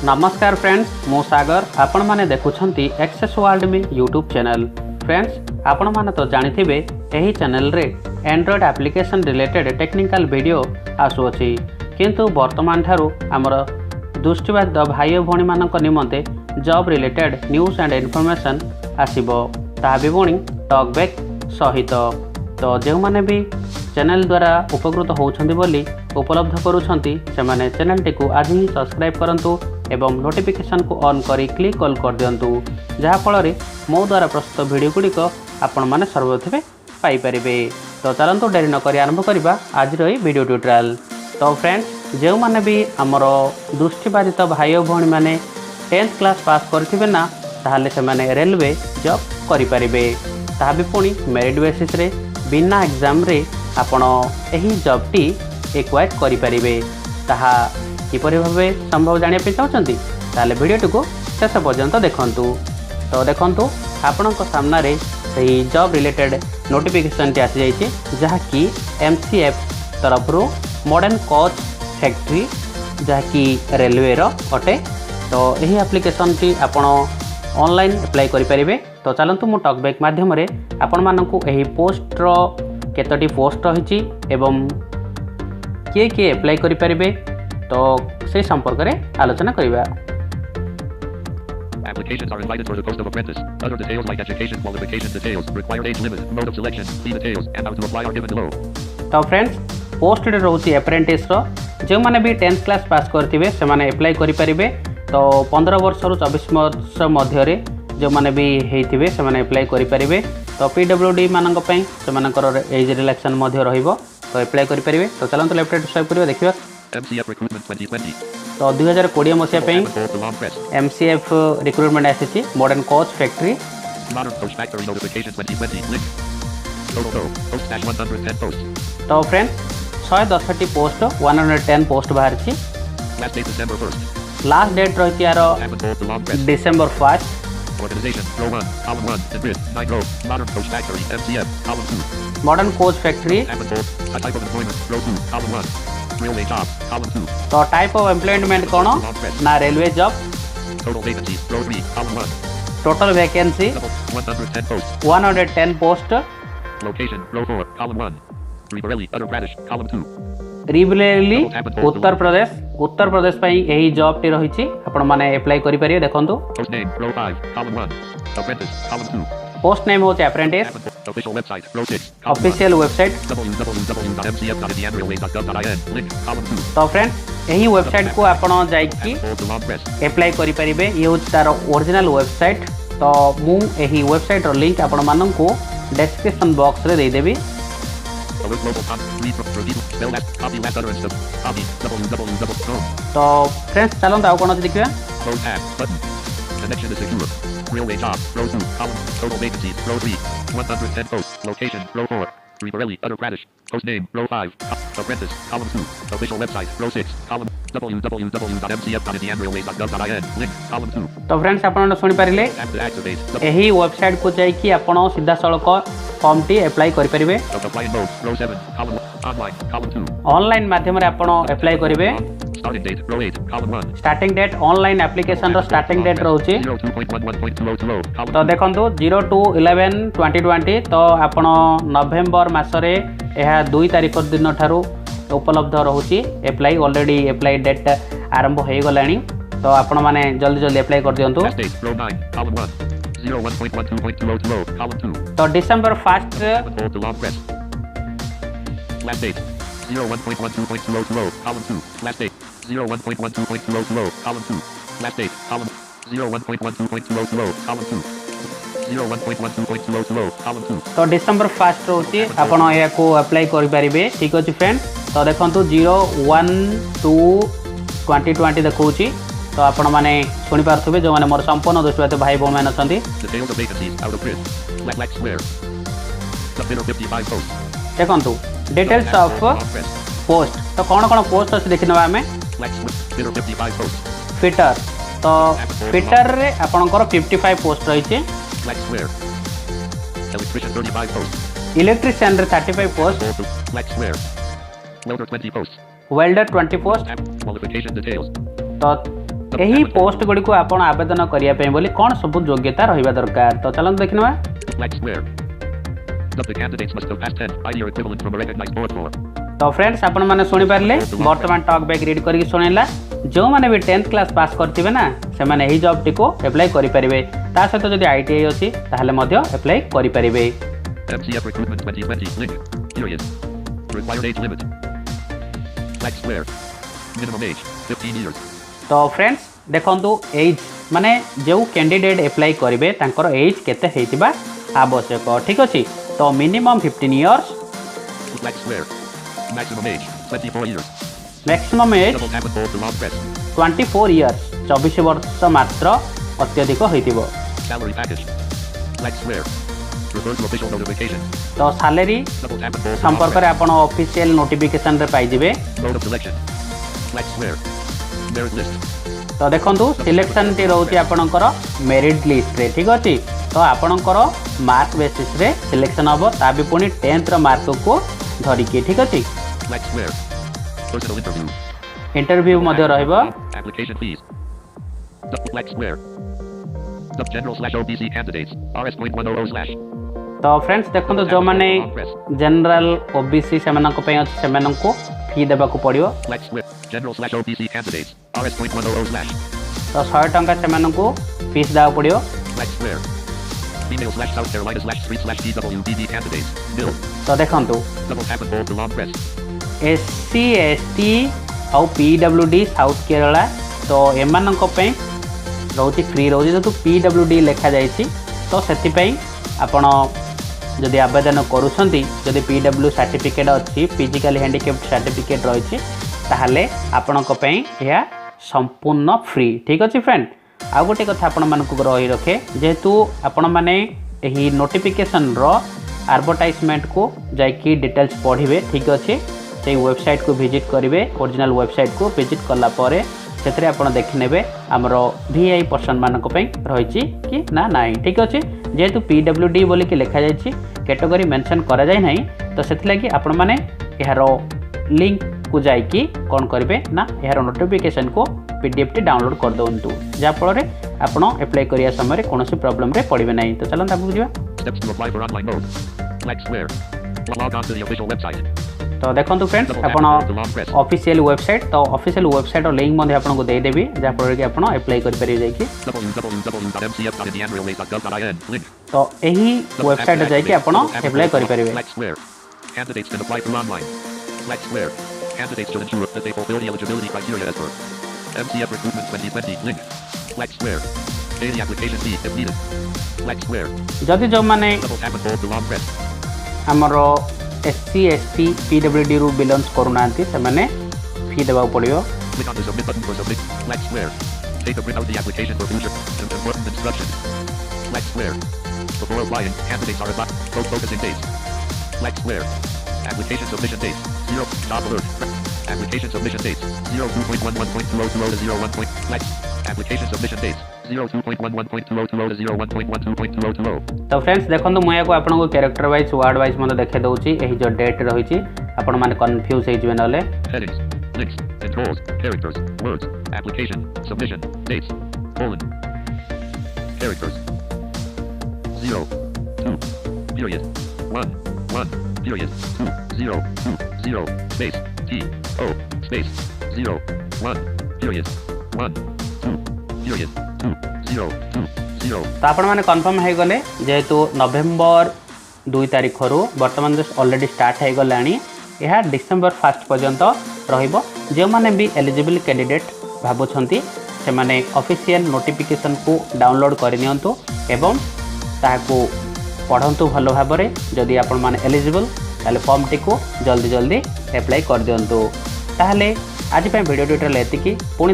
नमस्कार फ्रेंड्स, मो सागर आपण माने देखुछंती एक्सेस वर्ल्ड में यूट्यूब चैनल। फ्रेंड्स आपण माने तो जानिथिबे एही चैनल रे Android application related technical video आसुअछि, किंतु वर्तमान ठारू हमर दृष्टिबाधित भाई भौणी मानक निमंते job related news and information आसीबो, ताहा भी पुणी टॉकबैक सहित। तो जो माने भी चैनल द्वारा उपकृत होउछंती बोली उपलब्ध करूछंती सेमाने चैनल टी को आज ही सब्सक्राइब करंतु एवं नोटिफिकेशन को ऑन करी क्लिक कॉल कर दियंतु, जहा फल मो द्वारा प्रस्तुत वीडियो गुड़िक आपण माने सर्वप्रथमे पाई परिबे। तो चलंतु डेरी न करी आरंभ करबा आज रही वीडियो ट्यूटोरियल। तो फ्रेंड्स जो माने भी हमर दृष्टिबाधित भाई भौणी माने 10th क्लास पास करथिबे ना, ताहाले से माने रेलवे जॉब करि परिबे, ताहा भी पुणी मेरिट बेसिस रे बिना एग्जाम रे आपण एही जॉब टी एक्वायर करि परिबे। ताहा किपरि भाबे संभव जानिया पे चाहछंती ताले वीडियो को शेष पर्यंत देखंतु। तो देखंतु आपनक सामना रे सही जॉब रिलेटेड नोटिफिकेशन टी आसी जाइछि, जहा कि एमसीएफ तरफ रो मॉडर्न कोच फैक्ट्री जहा कि रेलवे रो अटे। तो यही एप्लिकेशन टी आपण ऑनलाइन अप्लाई करि परिबे। तो चलंतु मु टॉकबैक माध्यम रे आपण मानकु एही पोस्ट रो केतोटी पोस्ट रहिछि एवं किए अप्लाई करि परिबे, तो से संपर्क रे आलोचना करिबा। Applications are invited for the post of apprentice. Other details like education qualification details, required age limit, mode of selection, fee details, and how to apply are given below. तो फ्रेंड्स पोस्ट रे रहउछि apprentice रो, जे माने भी 10th class pass करथिबे से माने apply करि परिबे। तो 15 वर्ष रु 24 वर्ष मध्य रे जो माने भी हेइथिबे से माने अप्लाई करि परिबे। तो पीडब्ल्यूडी मानक पई से मानकर एज रिलैक्शन मध्य रहिबो, तो अप्लाई करि परिबे। तो चलंतु लेफ्ट राइट स्वाइप करिबा देखिबा। MCF recruitment 2020. तो 2020 मसिया पे MCF रिक्रूटमेंट आसी modern coach factory. Modern Coach Factory notification 2020 link. Total post dash 110 posts. तो फ्रेंड 110 पोस्ट 110 पोस्ट बाहर छी। Last date December 1st. Last date रही यार December 1 Organization row 1 column 1 in grid 9 row. Modern Coach Factory MCF column 2. Modern coach factory. Type of employment row 2 column 1. Railway job column 2. तो type of employment कोन ना railway job. Total vacancies row 3 column 1. Total vacancy 110 posts. 110 post. Location row 4 column 1. Raebareli Uttar Pradesh column 2. रिबरेली Uttar Pradesh पई एही job T रही छी, आपण माने apply करि परिबे। देखंतु Post name row 5 column 1. Apprentice column 2. Post name होचे apprentice. Official website row 6 official website www.mcf.mdn link column 2. तो फ्रेंड यही वेबसाइट को आपण जाई कि अप्लाई करि परिबे। ये होची तार ओरिजिनल वेबसाइट। तो मु एही वेबसाइट रो लिंक आपण मानन को डिस्क्रिप्शन बॉक्स रे दे देबी। तो फ्रेंड्स चलो आउ कोन देखिबा। Connection is secure. Railway job row 2 column. Total vacancies row 3 110 posts. Location row 4 Raebareli Uttar Pradesh. Post name row 5 Apprentice column 2. Official website row 6 column www.mcf.mdnrailways.gov.in link column 2. तो friends आपण सुनि पारिले एही website को जाई कि आपण सीधा सळक फॉर्म टी अप्लाई करि परिबे। Apply mode row 7 column online column 2. Online माध्यम रे आपण अप्लाई करिवे। Starting date row 8 column 1. Starting date online application रो स्टार्टिंग डेट रहउची 02.11.2020 तो देखंतु 02/11/2020। तो आपण नवेम्बर मासरे एहा 2 तारिख दिन ठारू उपलब्ध रहउची। अप्लाई ऑलरेडी अप्लाई डेट आरंभ होई गलानी, तो आपण माने जल्दी जल्दी अप्लाई कर दियंतु। Last date row 9 column 1. 01.12.2020 column 2. तो December 1 Last date 01.12.2020 column 2. Last date 01.12.2020 column 2. Last date column 01.12.2020 column 2. 01.12.2020 column 2. तो डिसेंबर 1 रहउची आपण या को अप्लाई करि परिबे। ठीक अछि फ्रेंड। तो देखंतु 01/2/2020 देखउची। तो आपण माने सुनि पारथुबे जो माने मोर संपूर्ण दृष्टिबाधित भाई बहन मान अछंती। Details of vacancies out of grid. Black square. Submitter 55 posts. देखंतु डिटेल्स ऑफ पोस्ट। तो कोन पोस्ट अछि देखिनबा हमें। Black square 55 posts. फिटर। तो फिटर रे आपनकर 55 पोस्ट रही छे। Black square. Electrician 35 posts. Electrician रे 35 post. Black square. Welder 20 posts. Welder 20 post. Qualification details. तो यही पोस्ट गुड़ी को आपण आवेदन करिया पे बोली कौन सब योग्यता रहिबा दरकार तो चलन देखिनवा Select square. The candidates must have passed 10 5-year equivalent from a recognized board for. तो फ्रेंड्स आपण माने सुनि पारले वर्तमान टॉक बैक रीड करी सुनेला जो माने भी 10th क्लास पास करथिबे ना से माने एही जॉब टिको अप्लाई करि परिबे ता सहित जदि आईटीआई अछि ताहले मध्य अप्लाई करि परिबे MCF recruitment 2020 link. Period. Required age limit. Select square. Minimum age 15 years. तो फ्रेंड्स देखंतु एज माने जो कैंडिडेट अप्लाई करिवे तांकर एज केते हेतिबा आवश्यक ठीक अछि तो minimum 15 years Select square. Maximum age 24 years. Maximum age Double tap and hold to long press. 24 years 24 वर्ष मात्र अत्यधिक होइतिबो Salary package. Select square. Refer to official notification. तो salary Double tap and hold to long संपर्क press. रे आपण official notification रे पाइ जिवे Mode of selection. Select square. Merit list. तो देखंतु सिलेक्शन टी रहउची आपणकर मेरिट लिस्ट रे ठीक अछि तो आपणकर मार्क बेसिस रे सिलेक्शन हबो ता भी पुनी 10th रो मार्क को धरि के ठीक अछि Select square. Personal interview. Interview मध्ये रहइबो Application fees. Select square. Sub-general/OBC candidates. RS.100/. तो फ्रेंड्स देखंतु जो माने जनरल ओबीसी सेमानक पय अछि सेमानक फी देबा को पड़ियो Select square. General/OBC candidates. RS.100/. तो 100 टंका सेमानक फीस दाव पड़ियो Select square. Female/South Carolina/3/DWDD candidates. Bill. तो देखंतु Double tap and hold to long press. SC ST और पीडब्ल्यूडी साउथ केरला तो एमानक पय रहउची फ्री रहउची तो पीडब्ल्यूडी लिखा जायछि तो सेति पय आपण जदि आवेदन करूछंती जदि पीडब्ल्यू सर्टिफिकेट अछि फिजिकली हैंडिकैप्ड सर्टिफिकेट रहिछि ताहले आपणक पय या संपूर्ण फ्री ठीक अछि फ्रेंड आ गोटे कथा आपण मानकु रही रखे जेहेतु आपण माने एही नोटिफिकेशन रो एडवर्टाइजमेंट को जाइकी डिटेल्स पढ़िबे ठीक अछि से वेबसाइट को विजिट करेंगे ओरिजिनल वेबसाइट को विजिट कला परे से आप देखने आमर वीआई पर्सन मानक रही कि ना ना ठीक अच्छे जेहेतु पीडब्ल्यूडी बोल कि लिखा जाइए कैटेगरी मेंशन करा जाए ना तो से लगी आपण मैंने यार लिंक को जाइकी कौन करेंगे ना यार नोटिफिकेशन को पीडीएफ टी डाउनलोड कर दिंतु जहाँफल आप अप्लाई करिया समय कौन प्रॉब्लम रे पड़े ना तो चलते आगे बुझा Steps to apply for online mode. Select square. Log on to the official website. तो देखो फ्रेंड्स आप ऑफिशियल वेबसाइट तो ऑफिशियल वेबसाइट और लिंक मध्य आपको दे देबी जहाँफल कि आप अप्लाई कर पारे जाइए www.mcf.indianrailways.gov.in link. तो यही वेबसाइट जाइए आप अप्लाई कर पारे Select square. Candidates can apply through online. Select square. Candidates should ensure that they fulfill the eligibility criteria as per MCF recruitment 2020 link. Select square. Pay the application fee if needed. Select square. जदि जो माने Double tap and hold to long press. हमरो SC ST PWD रु belongs करूनांती से माने फी देबा पड़ियो Click on the submit button for submit. Select square. Take a print out the application for future important instructions. Select square. Before applying, candidates are assigned focusing dates. Select square. Application submission dates. 0. Stop alert. Application submission dates. 02.11.2020 to 01. Select. Application submission dates. 02.11.2020 to 01.12.2020. तो friends देखंतु मुया को आपन को character wise word wise मते देखे दउची एही जो date रहिची आपन माने कंफ्यूज हे जवे नले Headings. Links. Controls. Characters. Words. Application. Submission. Dates. Colon. Characters. 0. 2. Period. 1. 1. Period. 2. 0. 2. 0. Space. T. O. Space. 0. 1. Period. 1. 2. Period. 2. 0. 2. 0. तो आपण माने कंफर्म हे गले जेहेतु नवेम्बर 2 तारिख रु वर्तमान जस्ट ऑलरेडी स्टार्ट हे गलानी यह डिसेंबर 1 पर्यंत रहिबो जे माने भी एलिजिबल कैंडिडेट भाबुछंती से माने ऑफिशियल नोटिफिकेशन को डाउनलोड कर नियंतु एवं ताहाको पढ़ंतु भलो भाबरे जदि आपण माने एलिजिबल ताले फॉर्म टी को जल्दी जल्दी अप्लाई कर दियंतु ताहले आज पे वीडियो ट्यूटोरियल एतिकी पुणी